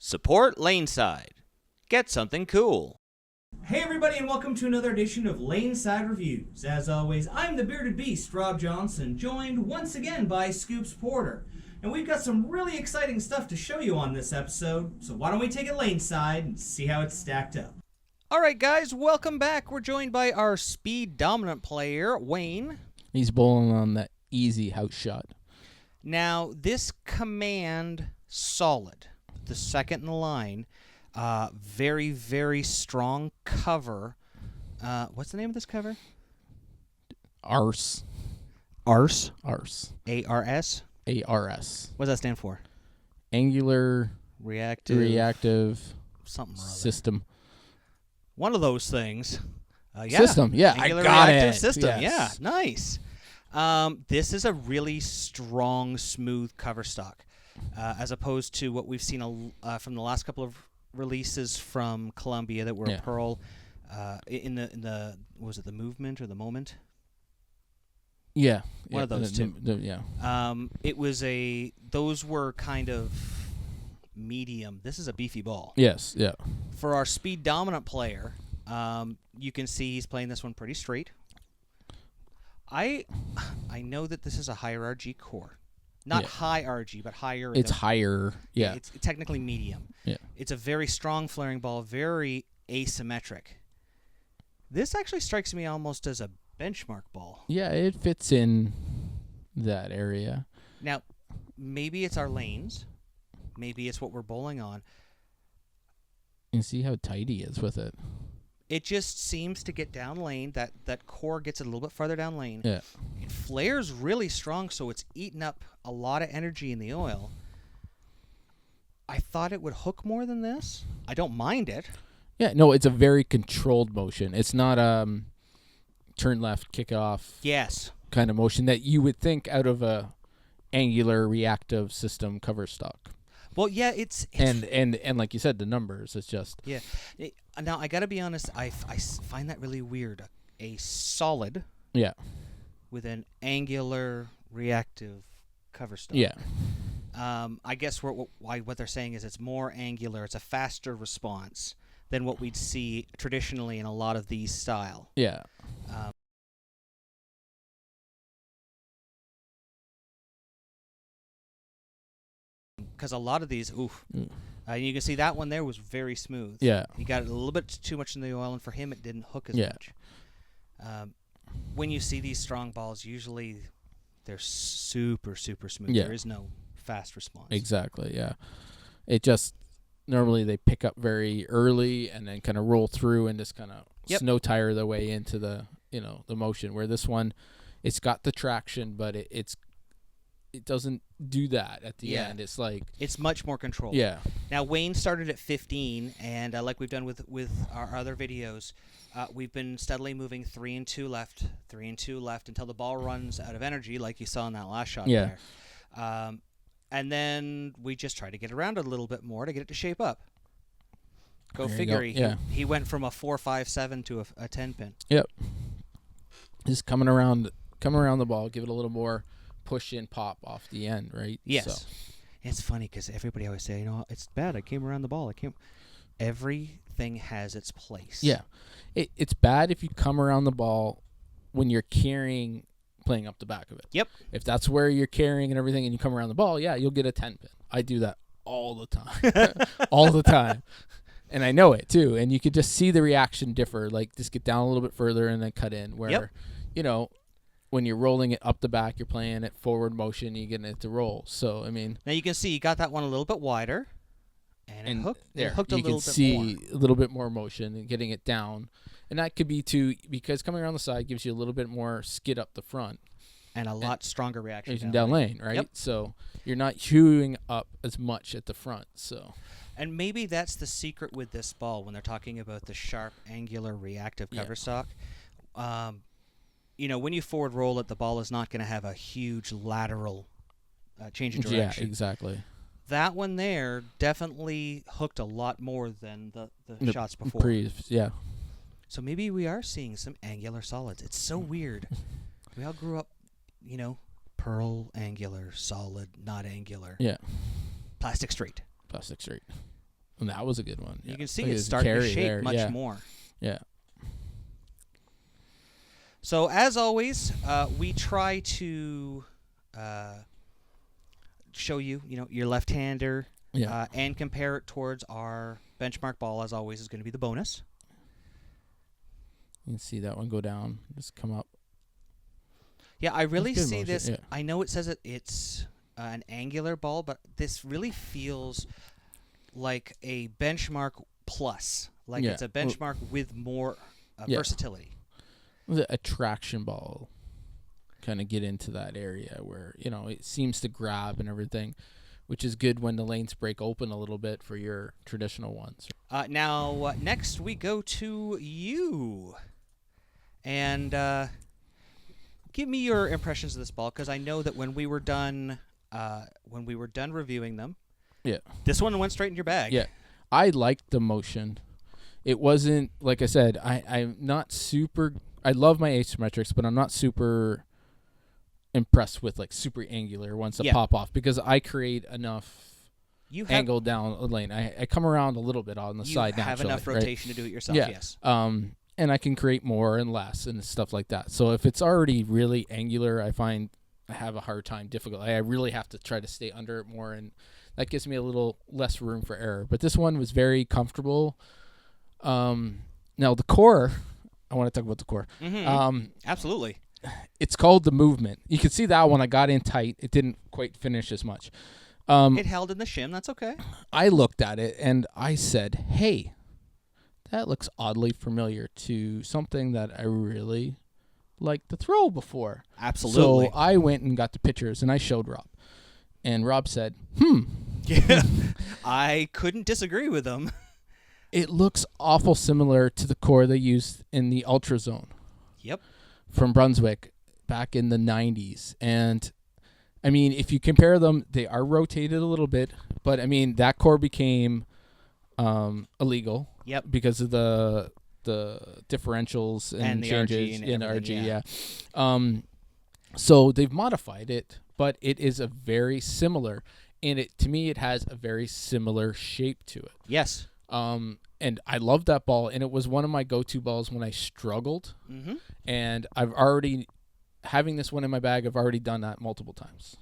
Support Laneside. Get something cool. Hey everybody, and welcome to another edition of Laneside Reviews. As always, I'm the bearded beast, Rob Johnson, joined once again by Scoops Porter. And we've got some really exciting stuff to show you on this episode, so why don't we take it Laneside and see how it's stacked up. Alright guys, welcome back. We're joined by our speed dominant player, Wayne. He's bowling on that easy house shot. Now, this command, solid. The second in the line. Very, very strong cover. What's the name of this cover? ARS. ARS? ARS. A-R-S? A-R-S. What does that stand for? Angular Reactive something or other. System. One of those things. System, yeah. Angular I got reactive it. system, yes. Yeah, nice. This is a really strong, smooth cover stock, as opposed to what we've seen from the last couple of releases from Columbia that were a Pearl in the was it the Movement or the Moment? Yeah, one of those two. It was those were kind of medium. This is a beefy ball. Yes, yeah. For our speed dominant player, you can see he's playing this one pretty straight. I know that this is a higher RG core. Not high RG, but higher. It's higher, yeah. It's technically medium. Yeah. It's a very strong flaring ball, very asymmetric. This actually strikes me almost as a benchmark ball. Yeah, it fits in that area. Now, maybe it's our lanes. Maybe it's what we're bowling on. You see how tight he is with it. It just seems to get down lane. That core gets a little bit farther down lane. Yeah. It flares really strong, so it's eating up a lot of energy in the oil. I thought it would hook more than this. I don't mind it. Yeah, no, it's a very controlled motion. It's not turn left, kick off. Yes. Kind of motion that you would think out of a angular reactive system cover stock. Well, yeah, it's and like you said, the numbers. It's just Now I gotta be honest. I find that really weird. A solid, with an angular reactive cover stock. Yeah. I guess what they're saying is it's more angular. It's a faster response than what we'd see traditionally in a lot of these style. Yeah. Because a lot of these, you can see that one there was very smooth. Yeah. He got a little bit too much in the oil, and for him it didn't hook as much. When you see these strong balls, usually they're super, super smooth. Yeah. There is no fast response. Exactly, yeah. It just, normally they pick up very early and then kind of roll through and just kind of snow tire their way into the motion, where this one, it's got the traction, but it doesn't do that at the end. It's like it's much more controlled. Yeah. Now Wayne started at 15, and like we've done with our other videos, we've been steadily moving 3 and 2 left, 3 and 2 left until the ball runs out of energy, like you saw in that last shot there. And then we just try to get around it a little bit more to get it to shape up. Go figure. He went from a 4-5-7 to a 10 pin. Yep. Just coming around the ball, give it a little more push in pop off the end, right? Yes. So. It's funny because everybody always say, it's bad. I came around the ball. Everything has its place. Yeah. It's bad if you come around the ball when you're playing up the back of it. Yep. If that's where you're carrying and everything and you come around the ball, you'll get a 10 pin. I do that all the time. All the time. And I know it too. And you could just see the reaction differ. Like just get down a little bit further and then cut in. Where, when you're rolling it up the back, you're playing it forward motion, you're getting it to roll. So, I mean. Now you can see you got that one a little bit wider. And it hooked a little bit more. You can see a little bit more motion and getting it down. And that could be because coming around the side gives you a little bit more skid up the front. And a lot stronger reaction down lane, right? Yep. So you're not hewing up as much at the front. So. And maybe that's the secret with this ball when they're talking about the sharp, angular, reactive cover stock. When you forward roll it, the ball is not going to have a huge lateral change of direction. Yeah, exactly. That one there definitely hooked a lot more than the shots before. So maybe we are seeing some angular solids. It's so weird. We all grew up, pearl, angular, solid, not angular. Yeah. Plastic straight. And that was a good one. You can see Look at it's his starting to carry shape there. much Yeah. more. Yeah. So as always, we try to show you, your left-hander, Yeah. and compare it towards our benchmark ball. As always, is going to be the bonus. You can see that one go down, just come up. Yeah, I really good see motion, this. yeah. I know it says it's an angular ball, but this really feels like a benchmark plus. Like Yeah. it's a benchmark with more Yeah. versatility. The attraction ball kind of get into that area where, it seems to grab and everything, which is good when the lanes break open a little bit for your traditional ones. Now, next we go to you. And give me your impressions of this ball, because I know that when we were done reviewing them, Yeah. this one went straight in your bag. Yeah. I liked the motion. It wasn't, like I said, I'm not super... I love my asymmetrics, but I'm not super impressed with, like, super angular ones that pop off, because I create enough angle down a lane. I come around a little bit on the side naturally. You have enough rotation to do it yourself, yeah. yes. And I can create more and less and stuff like that. So if it's already really angular, I find I have a hard time, difficult. I really have to try to stay under it more, and that gives me a little less room for error. But this one was very comfortable. Now, the core... I want to talk about the core. Mm-hmm. Absolutely. It's called the movement. You can see that one I got in tight. It didn't quite finish as much. It held in the shim. That's okay. I looked at it and I said, hey, that looks oddly familiar to something that I really liked to throw before. Absolutely. So I went and got the pictures and I showed Rob. And Rob said, Yeah. I couldn't disagree with him. It looks awful similar to the core they used in the Ultra Zone. Yep. From Brunswick back in the 90s. And, I mean, if you compare them, they are rotated a little bit. But, I mean, that core became illegal. Yep. Because of the differentials and the changes RG in everything, RG, so they've modified it, but it is a very similar. And to me, it has a very similar shape to it. Yes. And I love that ball, and it was one of my go-to balls when I struggled. Mm-hmm. And having this one in my bag, I've already done that multiple times.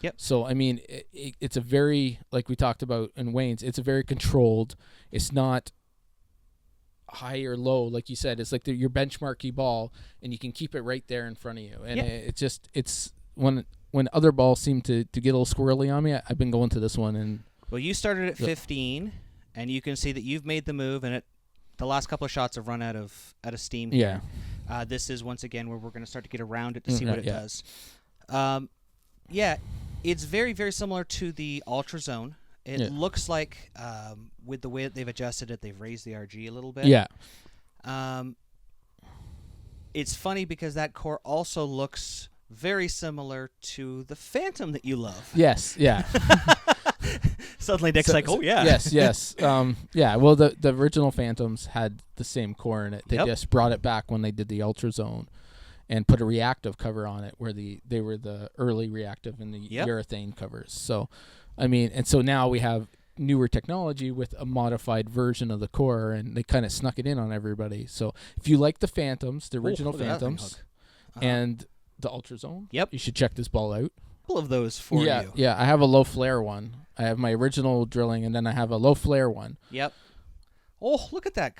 Yep. So, I mean, it's a very, like we talked about in Wayne's, it's a very controlled. It's not high or low, like you said. It's like your benchmarky ball, and you can keep it right there in front of you. And it's when other balls seem to get a little squirrely on me, I've been going to this one. And well, you started at 15. And you can see that you've made the move, and the last couple of shots have run out of steam here. Yeah. This is, once again, where we're going to start to get around it to see what it does. It's very, very similar to the Ultra Zone. It looks like, with the way that they've adjusted it, they've raised the RG a little bit. Yeah. It's funny because that core also looks very similar to the Phantom that you love. Yes, yeah. Suddenly Nick's like, oh, yeah. Yes. Yeah, well, the original Phantoms had the same core in it. They just brought it back when they did the Ultra Zone and put a reactive cover on it where they were the early reactive and the urethane covers. So, I mean, and so now we have newer technology with a modified version of the core, and they kind of snuck it in on everybody. So if you like the Phantoms, the original Phantoms, and the Ultra Zone, you should check this ball out. Couple of those for you. Yeah, I have a low flare one. I have my original drilling, and then I have a low flare one. Yep. Oh, look at that.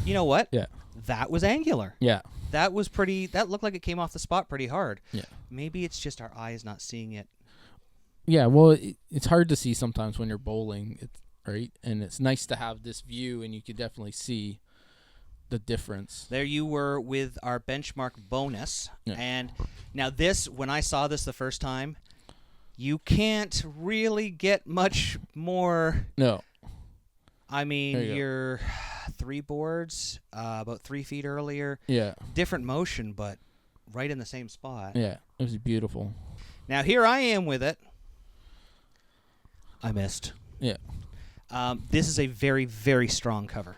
You know what? Yeah. That was angular. Yeah. That was pretty. That looked like it came off the spot pretty hard. Yeah. Maybe it's just our eyes not seeing it. Yeah, well, it's hard to see sometimes when you're bowling, right? And it's nice to have this view, and you can definitely see the difference. There you were with our benchmark bonus. Yeah. And now this, when I saw this the first time, you can't really get much more. No. I mean, you're 3 boards, about 3 feet earlier. Yeah. Different motion, but right in the same spot. Yeah, it was beautiful. Now here I am with it. I missed. Yeah. This is a very, very strong cover.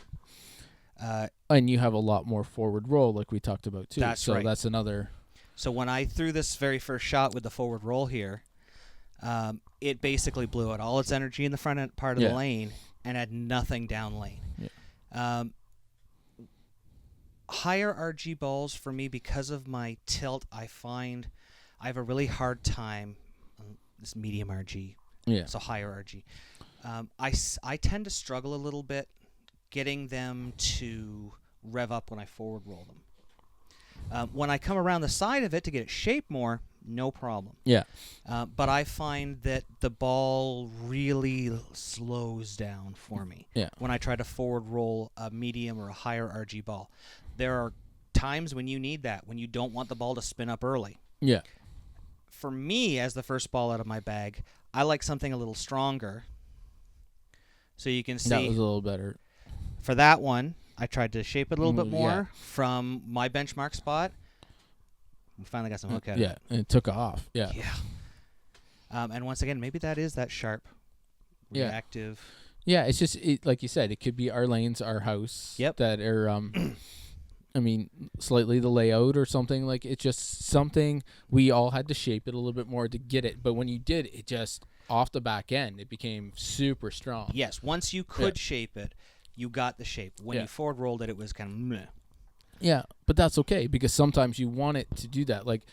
And you have a lot more forward roll, like we talked about, too. That's right. So that's another... So when I threw this very first shot with the forward roll here, it basically blew out all its energy in the front end part of the lane, and had nothing down lane. Yeah. Higher RG balls for me, because of my tilt, I find I have a really hard time. This medium RG, Yeah. so higher RG. I tend to struggle a little bit getting them to rev up when I forward roll them. When I come around the side of it to get it shaped more, no problem. Yeah. But I find that the ball really slows down for me when I try to forward roll a medium or a higher RG ball. There are times when you need that, when you don't want the ball to spin up early. Yeah. For me, as the first ball out of my bag, I like something a little stronger. So you can see That was a little better. For that one, I tried to shape it a little bit more Yeah. from my benchmark spot. We finally got some hook out of it. And it took off. Yeah. Yeah. And once again, maybe that is that sharp, reactive. Yeah, it's just like you said, it could be our lanes, our house. Yep. That are, I mean, slightly the layout or something. Like, it's just something we all had to shape it a little bit more to get it. But when you did, it just off the back end, it became super strong. Yes, once you could shape it, you got the shape. When you forward rolled it, it was kind of meh. Yeah, but that's okay because sometimes you want it to do that. Like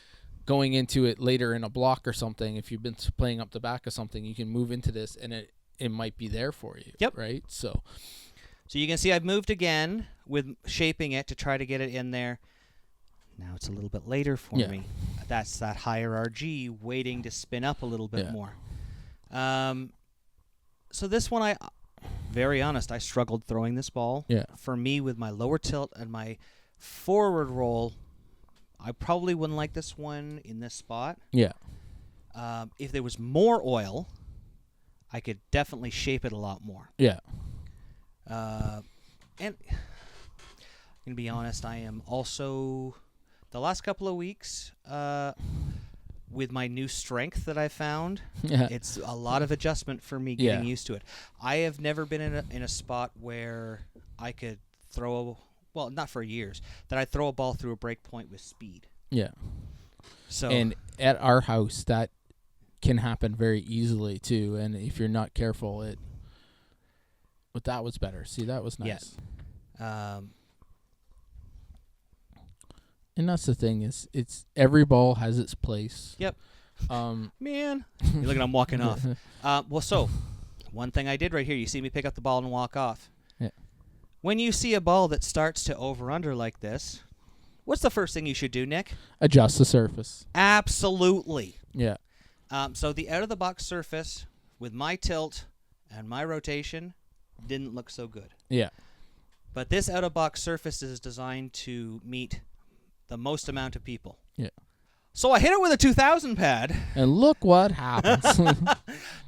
going into it later in a block or something, if you've been playing up the back of something, you can move into this and it might be there for you. Yep. Right? So you can see I've moved again with shaping it to try to get it in there. Now it's a little bit later for me. That's that higher RG waiting to spin up a little bit more. So this one, very honest, I struggled throwing this ball. Yeah. For me, with my lower tilt and my forward roll, I probably wouldn't like this one in this spot. Yeah. If there was more oil, I could definitely shape it a lot more. Yeah. And I'm going to be honest, I am also, the last couple of weeks, with my new strength that I found, it's a lot of adjustment for me getting used to it. I have never been in a spot where I could throw, well, not for years, that I throw a ball through a break point with speed. Yeah. So and at our house, that can happen very easily too. And if you're not careful, but that was better. See, that was nice. Yeah. And that's the thing is, it's every ball has its place. Yep. Man, you're looking, I'm walking off. Well, so one thing I did right here, you see me pick up the ball and walk off. Yeah. When you see a ball that starts to over-under like this, what's the first thing you should do, Nick? Adjust the surface. Absolutely. Yeah. So the out-of-the-box surface with my tilt and my rotation didn't look so good. Yeah. But this out-of-box surface is designed to meet the most amount of people. Yeah. So I hit it with a 2000 pad. And look what happens.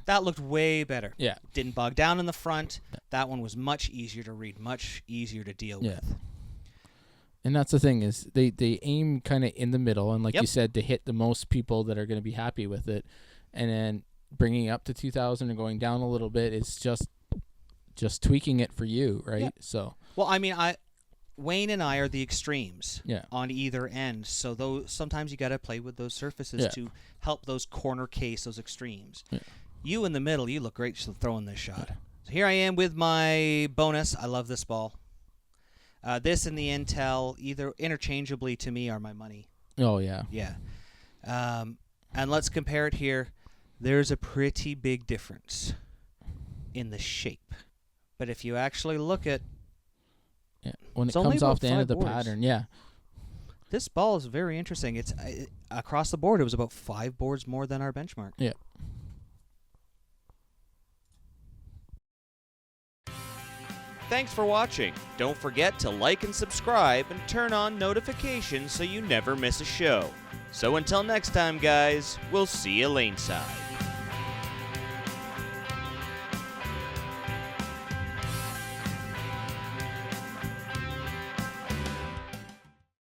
That looked way better. Yeah. Didn't bog down in the front. Yeah. That one was much easier to read, much easier to deal with. And that's the thing is they aim kind of in the middle, and like you said, to hit the most people that are going to be happy with it. And then bringing up to 2000 and going down a little bit, it's just tweaking it for you, right? Yep. So. Well, I mean, Wayne and I are the extremes on either end, so sometimes you got to play with those surfaces to help those corner case, those extremes. Yeah. You in the middle, you look great throwing this shot. Yeah. So here I am with my bonus. I love this ball. This and the Intel, either interchangeably to me, are my money. Oh, yeah. Yeah. And let's compare it here. There's a pretty big difference in the shape. But if you actually look at when it comes off the end of the pattern, this ball is very interesting. It's across the board. It was about 5 boards more than our benchmark. Yeah. Thanks for watching. Don't forget to like and subscribe and turn on notifications so you never miss a show. So until next time, guys, we'll see you laneside.